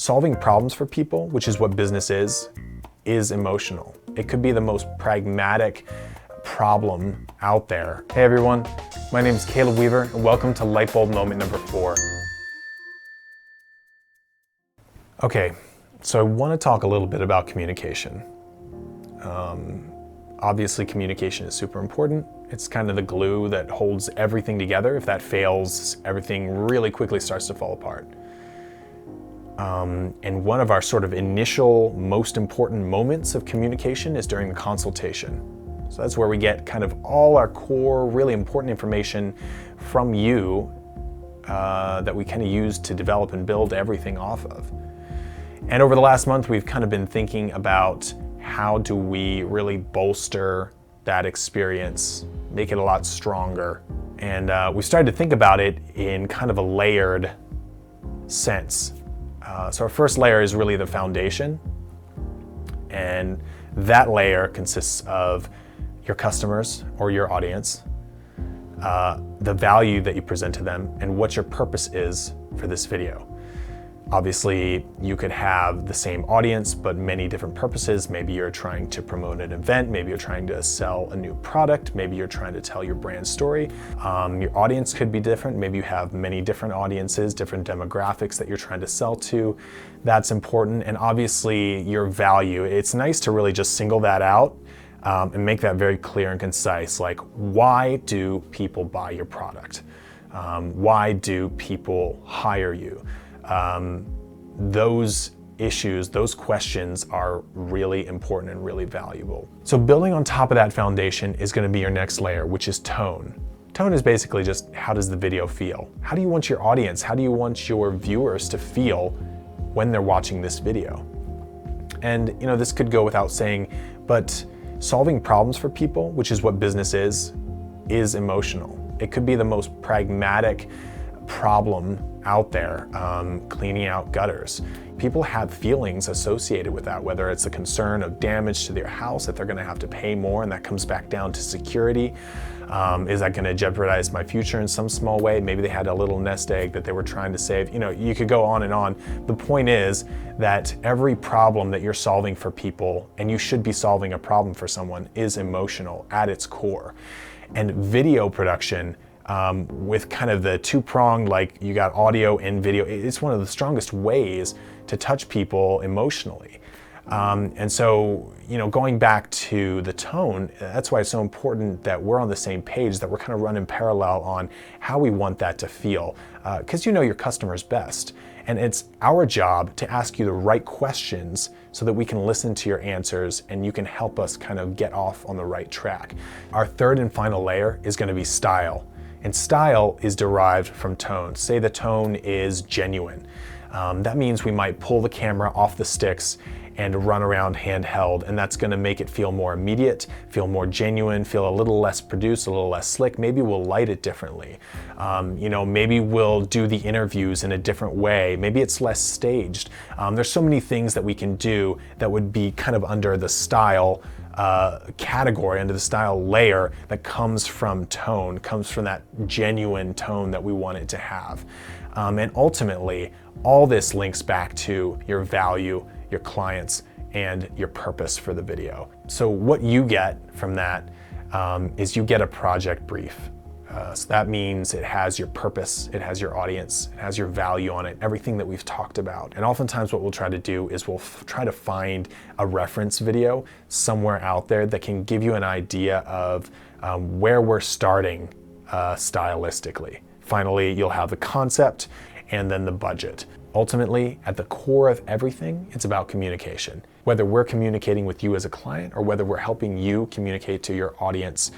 Solving problems for people, which is what business is emotional. It could be the most pragmatic problem out there. Hey everyone, my name is Caleb Weaver and welcome to Lightbulb Moment number 4. Okay, so I want to talk a little bit about communication. Obviously communication is super important. It's kind of the glue that holds everything together. If that fails, everything really quickly starts to fall apart. And one of our sort of initial, most important moments of communication is during the consultation. So that's where we get kind of all our core, really important information from you that we kind of use to develop and build everything off of. And over the last month, we've kind of been thinking about how do we really bolster that experience, make it a lot stronger. And we started to think about it in kind of a layered sense. So our first layer is really the foundation. And that layer consists of your customers or your audience, the value that you present to them, and what your purpose is for this video. Obviously, you could have the same audience, but many different purposes. Maybe you're trying to promote an event, maybe you're trying to sell a new product, maybe you're trying to tell your brand story. Your audience could be different. Maybe you have many different audiences, different demographics that you're trying to sell to. That's important. And obviously, your value. It's nice to really just single that out and make that very clear and concise. Like, why do people buy your product? Why do people hire you? Those issues, those questions are really important and really valuable. So building on top of that foundation is going to be your next layer, which is tone. Tone is basically just how does the video feel? How do you want your audience, how do you want your viewers to feel when they're watching this video? And this could go without saying, but solving problems for people, which is what business is emotional. It could be the most pragmatic problem out there, cleaning out gutters. People have feelings associated with that, whether it's a concern of damage to their house, that they're gonna have to pay more, and that comes back down to security. Is that gonna jeopardize my future in some small way? Maybe they had a little nest egg that they were trying to save. You could go on and on. The point is that every problem that you're solving for people, and you should be solving a problem for someone, is emotional at its core. And video production, with kind of the two-pronged, like you got audio and video, it's one of the strongest ways to touch people emotionally. And so, going back to the tone, that's why it's so important that we're on the same page, that we're kind of running parallel on how we want that to feel. Because you know your customers best. And it's our job to ask you the right questions so that we can listen to your answers and you can help us kind of get off on the right track. Our third and final layer is going to be style. And style is derived from tone. Say the tone is genuine. That means we might pull the camera off the sticks and run around handheld, and that's gonna make it feel more immediate, feel more genuine, feel a little less produced, a little less slick. Maybe we'll light it differently. Maybe we'll do the interviews in a different way. Maybe it's less staged. There's so many things that we can do that would be kind of under the style category, under the style layer, that comes from tone, comes from that genuine tone that we want it to have. And ultimately, all this links back to your value, your clients, and your purpose for the video. So what you get from that is you get a project brief. So that means it has your purpose, it has your audience, it has your value on it, everything that we've talked about. And oftentimes what we'll try to do is we'll try to find a reference video somewhere out there that can give you an idea of where we're starting stylistically. Finally, you'll have the concept and then the budget. Ultimately, at the core of everything, it's about communication. Whether we're communicating with you as a client or whether we're helping you communicate to your audience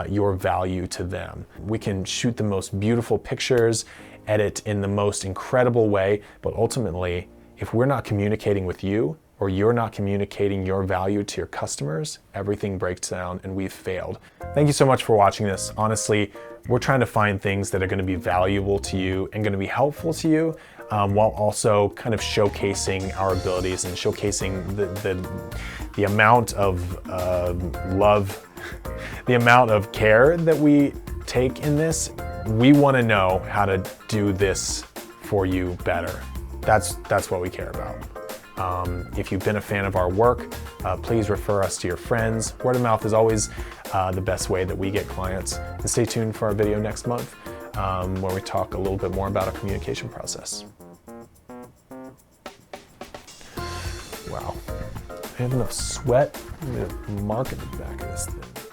your value to them. We can shoot the most beautiful pictures, edit in the most incredible way, but ultimately, if we're not communicating with you or you're not communicating your value to your customers, everything breaks down and we've failed. Thank you so much for watching this. Honestly, we're trying to find things that are going to be valuable to you and going to be helpful to you, while also kind of showcasing our abilities and showcasing the amount of love, the amount of care that we take in this. We want to know how to do this for you better. That's what we care about. If you've been a fan of our work, please refer us to your friends. Word of mouth is always the best way that we get clients. And stay tuned for our video next month where we talk a little bit more about our communication process. Wow, I have enough sweat. I'm gonna mark in the back of this thing.